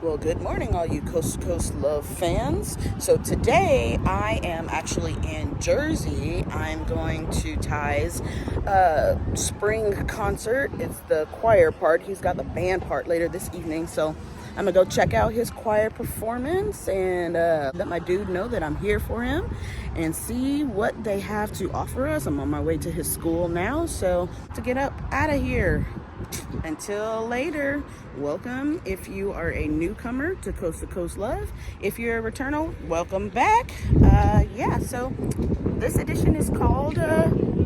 Well, good morning, all you Coast to Coast Love fans. So today I am actually in Jersey. I'm going to Ty's spring concert. It's the choir part. He's got the band part later this evening. So I'm going to go check out his choir performance and let my dude know that I'm here for him and see what they have to offer us. I'm on my way to his school now, so to get up out of here. Until later, welcome if you are a newcomer to Coast Love. If you're a returner, welcome back. So this edition is called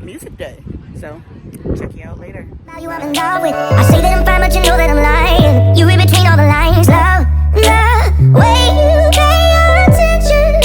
Music Day. So check you out later. Now you I'm in love with. I say that I'm fine, but you know that I'm lying. You read between all the lines, love, the way you pay your attention.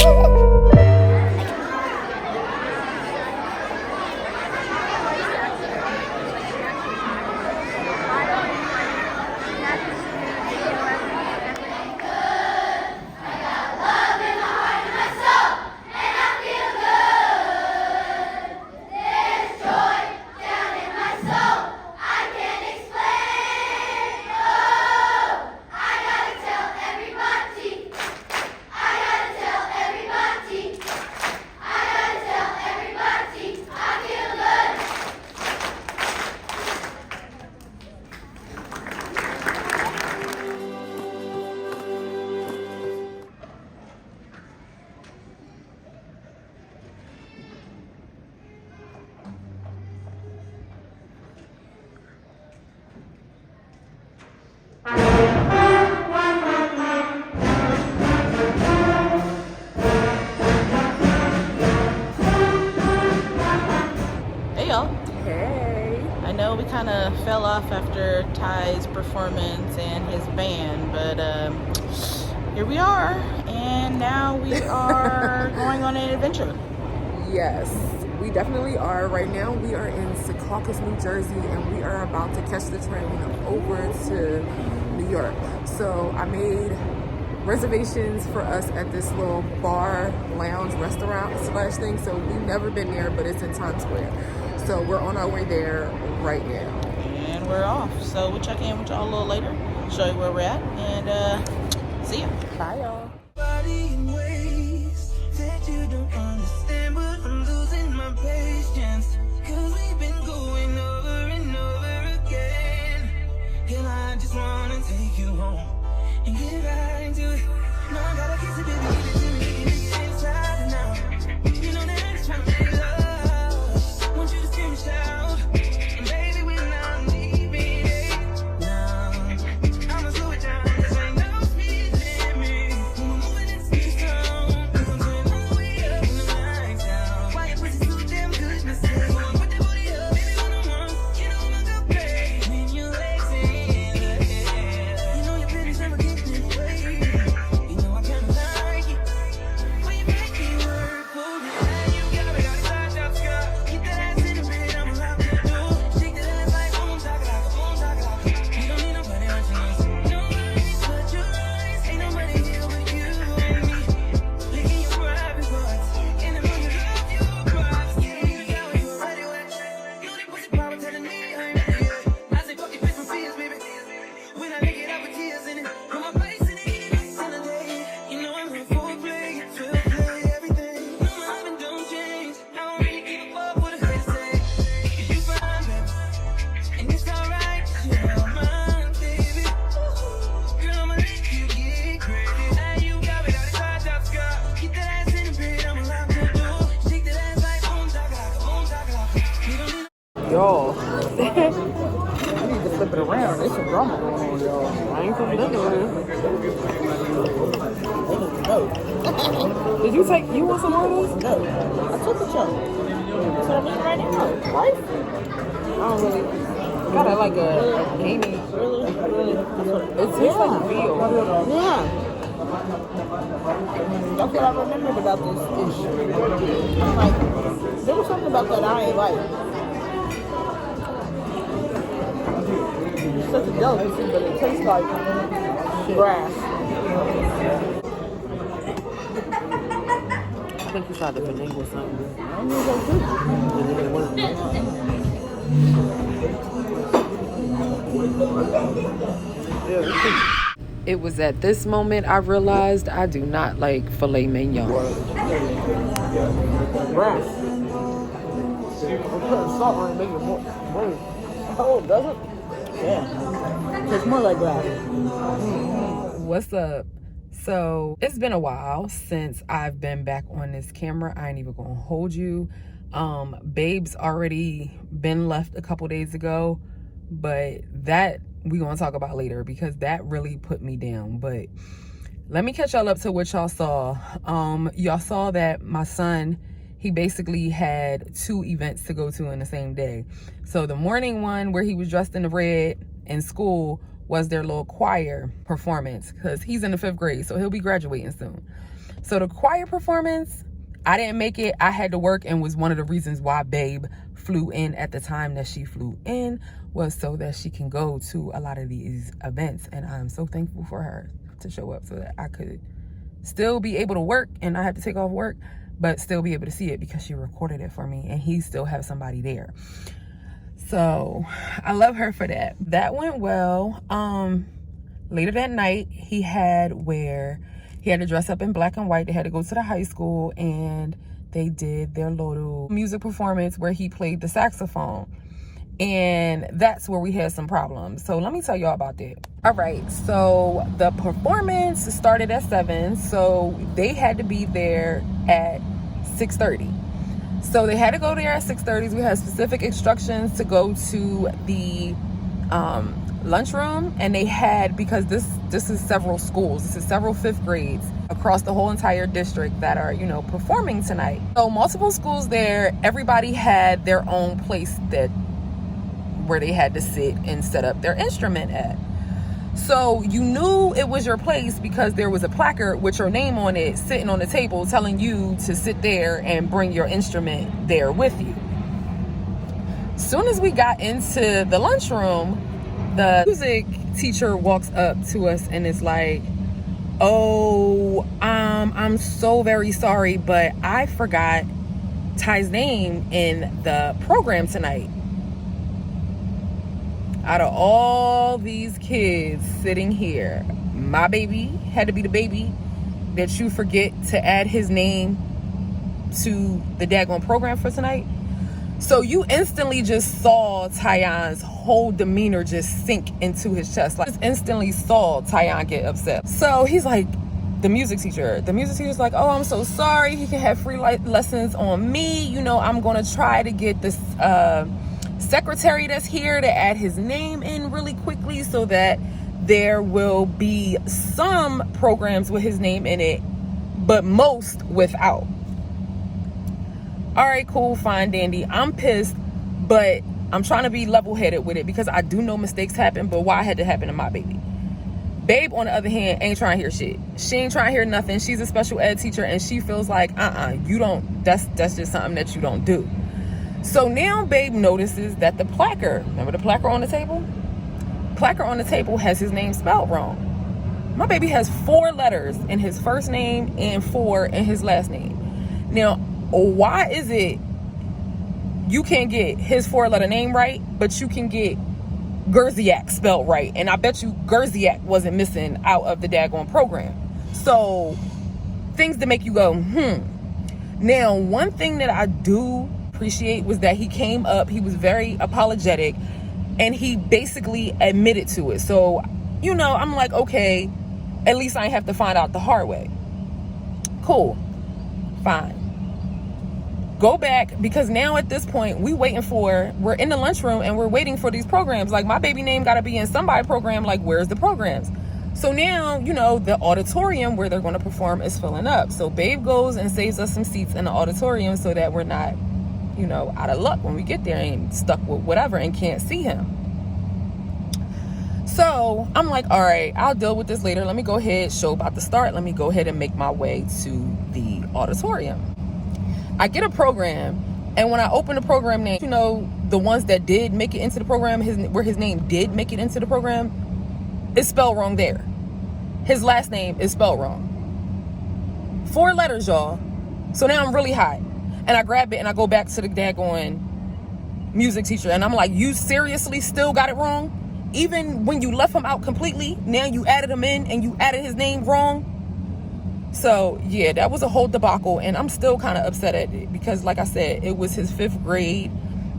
Hey y'all. Hey. I know we kind of fell off after Ty's performance and his band, but here we are, and now we are going on an adventure. Yes, we definitely are. Right now we are in Secaucus, New Jersey, and we are about to catch the train over to New York. So I made reservations for us at this little bar, lounge, restaurant / thing. So we've never been there, but it's in Times Square. So we're on our way there right now. And we're off. So we'll check in with y'all a little later, show you where we're at, and see ya. Bye, y'all. In ways that you don't understand, but I'm losing my patience, 'cause we've been going over and over again. Girl, I just wanna take you home and get right into it. No, I gotta kiss it, baby, give it to me, give it inside now. You know that I'm just trying to make love. Want you to scream and shout, and baby, we're not leaving it now. I'ma slow it down, 'cause ain't no speed limit. When we're moving in this town, we gon' turn all the way up when the lights down. Why your pussy so damn good, Miss Put that booty up, baby, when I'm on, you know I'ma go crazy. When your legs in the air, you know your pretty never getting in the way. You know I kinda like it when you make me work for it. You got it, side up, girl. Keep that ass in the bed, I'ma lock the door. Shake that ass like boom, shakalaka, boom, shakalaka. You don't need nobody watching us. No worries but your eyes. Ain't nobody here but you and me. Licking your private parts, and I'm gonna love your privacy. Now you already wet. You know they pussy power telling me I'm ready. I say fuck your bitch from fears, baby. When I make it out with tears in it, put my place in it, it's in the day. You know I'm here for play, to play everything. No, my habit don't change. I don't really give a fuck what a haters say. 'Cause you fine, baby, and it's alright. You're mine, baby. Girl, I'ma let you get crazy. Now you got me, got it, side up, girl. Keep that ass in the bed, I'ma lock the door. Shake that ass like boom, shakalaka, boom, shakalaka. You don't need Y'all. I need to flip it around. There's some drama going on, y'all. I ain't from Denver. Did you take, you want some more of this? No, I took the show. That's what I'm eating right now. Right? I don't really. Got it like a gamey. Really? That's what It tastes like a veal. Yeah. That's what I remembered about this dish. I'm like, there was something about that I ain't like. It's such a delicacy, but it tastes like grass. I think you tried to finagle something. I knew that too. And then it wasn't. Yeah, It was at this moment I realized I do not like filet mignon. Grass. I'm putting salt on it, make it more. Oh, does it? Yeah. It's more like grass. What's up? So it's been a while since I've been back on this camera. I ain't even gonna hold you. Babe's already been left a couple days ago, but that we gonna talk about later because that really put me down. But let me catch y'all up to what y'all saw. Y'all saw that my son, he basically had 2 events to go to in the same day. So the morning one where he was dressed in the red in school was their little choir performance because he's in the 5th grade, so he'll be graduating soon. So the choir performance, I didn't make it. I had to work, and was one of the reasons why Babe flew in at the time that she flew in, was so that she can go to a lot of these events. And I'm so thankful for her to show up so that I could still be able to work, and I had to take off work, but still be able to see it because she recorded it for me and he still has somebody there. So I love her for that. That went well. Later that night, he had to dress up in black and white. They had to go to the high school and they did their little music performance where he played the saxophone. And that's where we had some problems. So let me tell y'all about that. All right, so the performance started at 7, so they had to be there at 6:30. So they had to go there at 6:30. We had specific instructions to go to the lunchroom, and they had, because this is several schools, this is several 5th grades across the whole entire district that are, you know, performing tonight. So multiple schools there, everybody had their own place where they had to sit and set up their instrument at. So you knew it was your place because there was a placard with your name on it sitting on the table telling you to sit there and bring your instrument there with you. Soon as we got into the lunchroom, the music teacher walks up to us and is like, "Oh, I'm so very sorry, but I forgot Ty's name in the program tonight." Out of all these kids sitting here, my baby had to be the baby that you forget to add his name to the daggone program for tonight. So you instantly just saw Tyan's whole demeanor just sink into his chest. Like, just instantly saw Tyan get upset. So he's like, the music teacher's like, "Oh, I'm so sorry. He can have free lessons on me. You know, I'm going to try to get this secretary that's here to add his name in really quickly so that there will be some programs with his name in it, but most without." All right, cool, fine, dandy. I'm pissed, but I'm trying to be level-headed with it because I do know mistakes happen, but why had to happen to my baby? Babe, on the other hand, ain't trying to hear shit. She ain't trying to hear nothing. She's a special ed teacher, and she feels like, you don't, that's just something that you don't do. So now Babe notices that the placard, remember the placard on the table? Placard on the table has his name spelled wrong. My baby has 4 letters in his first name and 4 in his last name. Now, why is it you can't get his 4-letter name right, but you can get Gerziak spelled right? And I bet you Gerziak wasn't missing out of the daggone program. So things to make you go, Now, one thing that I do appreciate was that he came up, he was very apologetic, and he basically admitted to it. So, you know, I'm like, okay, at least I ain't have to find out the hard way. Cool, fine. Go back, because now at this point we're in the lunchroom and we're waiting for these programs. Like, my baby name got to be in somebody's program. Like, where's the programs? So now, you know, the auditorium where they're going to perform is filling up. So Babe goes and saves us some seats in the auditorium so that we're not, you know, out of luck when we get there and stuck with whatever and can't see him. So I'm like, all right, I'll deal with this later. Let me go ahead, show about to start. Let me go ahead and make my way to the auditorium. I get a program, and when I open the program name, you know, the ones that did make it into the program, where his name did make it into the program, is spelled wrong there. His last name is spelled wrong. 4 letters, y'all. So now I'm really hot. And I grab it and I go back to the daggone music teacher. And I'm like, you seriously still got it wrong? even when you left him out completely, now you added him in and you added his name wrong. So yeah, that was a whole debacle, and I'm still kind of upset at it because, like I said, it was his 5th grade.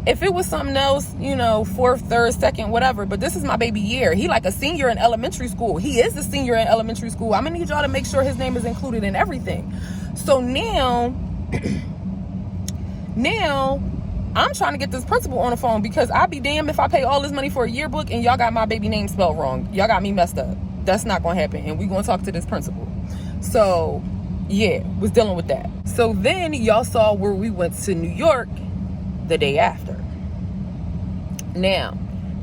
If it was something else, you know, 4th, 3rd, 2nd, whatever, but this is my baby year. He like a senior in elementary school. He is a senior in elementary school. I'm gonna need y'all to make sure his name is included in everything. So now I'm trying to get this principal on the phone, because I'd be damned if I pay all this money for a yearbook and y'all got my baby name spelled wrong. Y'all got me messed up. That's not gonna happen, and we gonna talk to this principal. So yeah, was dealing with that. So then y'all saw where we went to New York the day after. Now,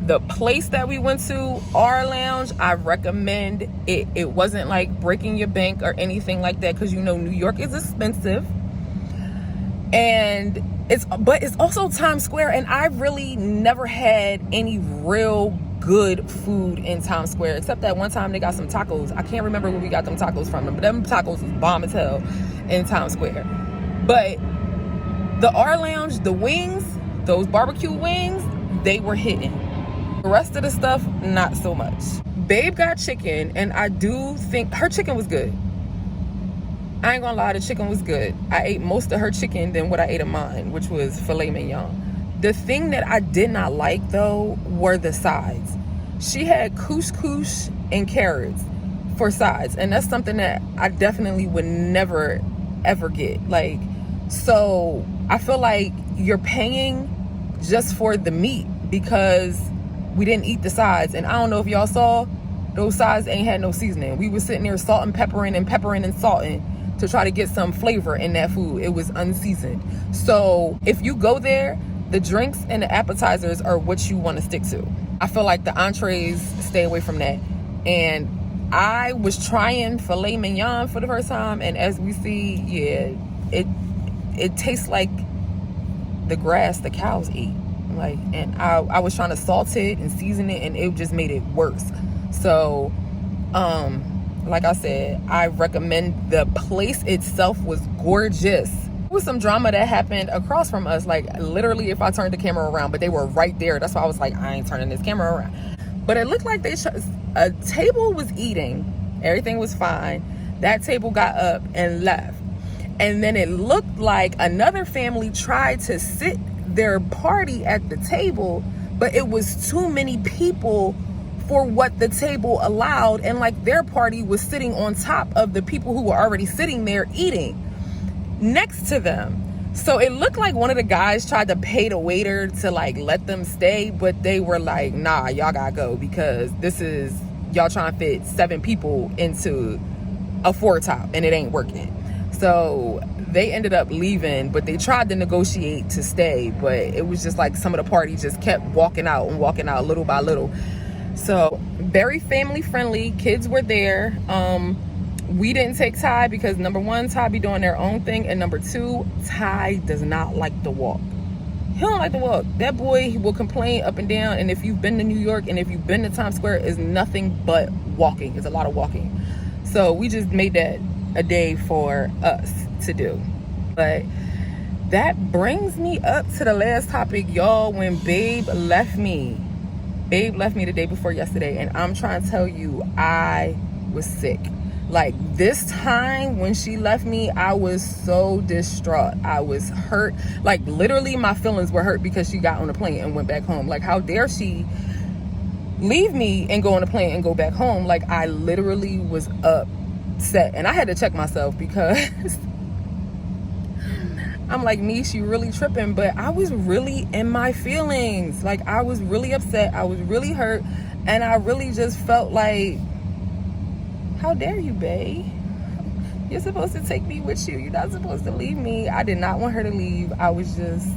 the place that we went to, our lounge, I recommend it. It wasn't like breaking your bank or anything like that, because you know New York is expensive, and it's also Times Square, and I really never had any real good food in Times Square, except that one time they got some tacos. I can't remember where we got them tacos from, but them tacos was bomb as hell in Times Square. But the R Lounge, the wings, those barbecue wings, they were hitting. The rest of the stuff, not so much. Babe got chicken, and I do think her chicken was good. I ain't gonna lie, the chicken was good. I ate most of her chicken than what I ate of mine, which was filet mignon. The thing that I did not like, though, were the sides. She had couscous and carrots for sides, and that's something that I definitely would never, ever get. Like, so I feel like you're paying just for the meat, because we didn't eat the sides. And I don't know if y'all saw, those sides ain't had no seasoning. We were sitting there salt and peppering and salting to try to get some flavor in that food. It was unseasoned. So if you go there, the drinks and the appetizers are what you want to stick to. I feel like the entrees, stay away from that. And I was trying filet mignon for the first time, and as we see, yeah, it tastes like the grass the cows eat. Like, and I was trying to salt it and season it, and it just made it worse. So like I said, I recommend. The place itself was gorgeous. There was some drama that happened across from us, like literally if I turned the camera around, but they were right there. That's why I was like, I ain't turning this camera around. But it looked like a table was eating, everything was fine. That table got up and left, and then it looked like another family tried to sit their party at the table, but it was too many people for what the table allowed, and like their party was sitting on top of the people who were already sitting there eating next to them. So it looked like one of the guys tried to pay the waiter to like let them stay, but they were like, nah, y'all gotta go, because this is y'all trying to fit 7 people into a 4-top, and it ain't working. So they ended up leaving, but they tried to negotiate to stay, but it was just like some of the party just kept walking out little by little. So very family friendly. Kids were there. We didn't take Ty because number 1, Ty be doing their own thing, and number 2, Ty does not like to walk. He don't like to walk. That boy will complain up and down, and if you've been to New York and if you've been to Times Square, it's nothing but walking. It's a lot of walking. So we just made that a day for us to do. But that brings me up to the last topic, y'all. When Babe left me the day before yesterday, and I'm trying to tell you, I was sick. Like, this time when she left me, I was so distraught. I was hurt. Like, literally my feelings were hurt because she got on the plane and went back home. Like, how dare she leave me and go on the plane and go back home? Like, I literally was upset, and I had to check myself because I'm like, Niche, you really tripping. But I was really in my feelings. Like, I was really upset. I was really hurt. And I really just felt like, how dare you, babe? You're supposed to take me with you. You're not supposed to leave me. I did not want her to leave. I was just...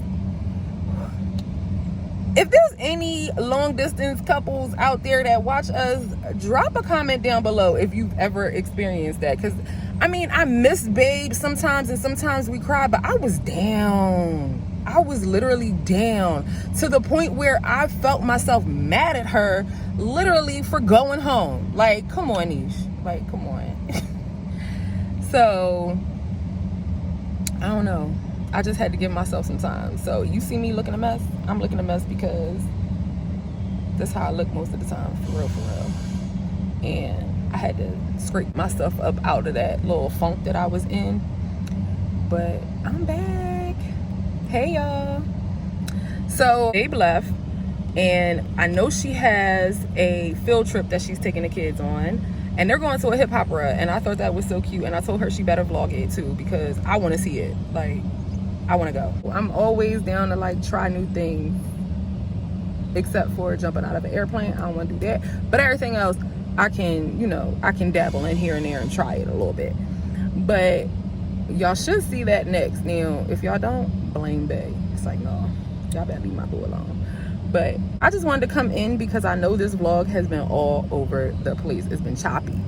If there's any long distance couples out there that watch us, drop a comment down below if you've ever experienced that. Because, I mean, I miss Babe sometimes, and sometimes we cry, but I was down. I was literally down to the point where I felt myself mad at her literally for going home. Like, come on, Niche. Like, come on. So, I don't know. I just had to give myself some time. So you see me looking a mess? I'm looking a mess because That's how I look most of the time, for real, for real. And I had to scrape myself up out of that little funk that I was in. But I'm back. Hey, y'all. So Babe left, and I know she has a field trip that she's taking the kids on, and they're going to a Hopera, and I thought that was so cute, and I told her she better vlog it too, because I want to see it. Like, I want to go. I'm always down to like try new things, except for jumping out of an airplane. I don't want to do that, but everything else I can, you know, I can dabble in here and there and try it a little bit. But y'all should see that next. Now if y'all don't, blame Bae. It's like, no, y'all better leave my boo alone. But I just wanted to come in because I know this vlog has been all over the place. It's been choppy,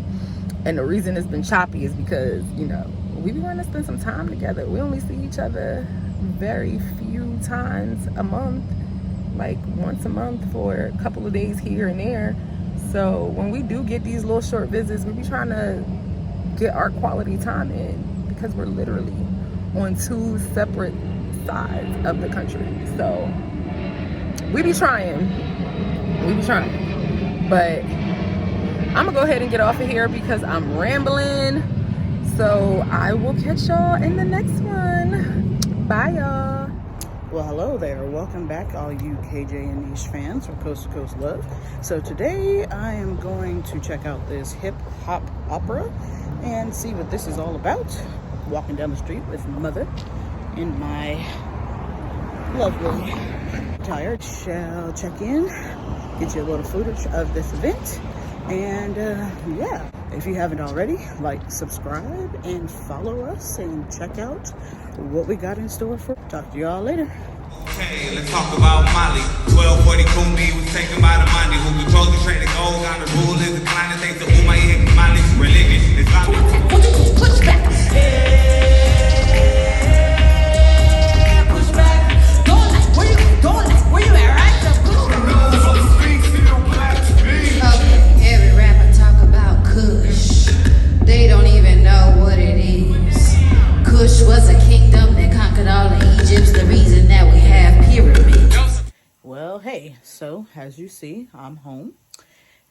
and the reason it's been choppy is because, you know, we be wanting to spend some time together. We only see each other very few times a month, like once a month for a couple of days here and there. So when we do get these little short visits, we be trying to get our quality time in, because we're literally on two separate sides of the country. So we be trying, but I'm gonna go ahead and get off of here because I'm rambling. So I will catch y'all in the next one. Bye, y'all. Well, hello there. Welcome back, all you KJ and Niche fans from Coast to Coast Love. So today I am going to check out this hip hop opera and see what this is all about. Walking down the street with Mother in my lovely attire. Shall check in, get you a little footage of this event, and yeah, if you haven't already, like, subscribe, and follow us, and check out what we got in store for. Talk to y'all later. Okay, let's talk about Molly. 1240 Kumbi was taken by the money. Who controls the trade, the gold on the rule is declining. Thanks to Umayyad Mali's religion. It's not Push back. Push back. Don't like where you at, right? Okay, every rapper talk about Kush. They don't even know what it is. Kush was a kingdom that conquered all of Egypt's the reason that we have pyramids. Well, hey, so as you see, I'm home.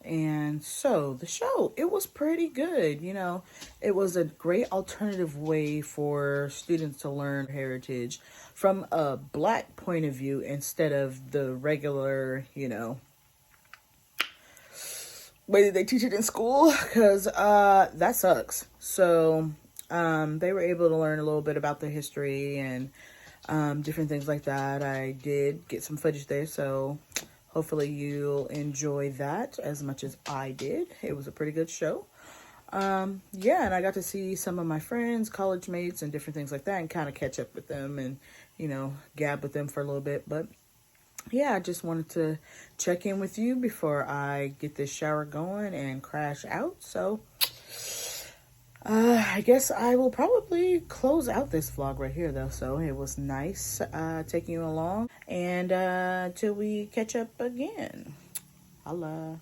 And so the show, it was pretty good. You know, it was a great alternative way for students to learn heritage from a Black point of view instead of the regular, you know, way that they teach it in school, because that sucks. So they were able to learn a little bit about the history and different things like that. I did get some footage there, so hopefully you'll enjoy that as much as I did. It was a pretty good show. Yeah, and I got to see some of my friends, college mates, and different things like that, and kind of catch up with them and, you know, gab with them for a little bit. But yeah, I just wanted to check in with you before I get this shower going and crash out. So I guess I will probably close out this vlog right here, though. So it was nice taking you along, and till we catch up again. Holla.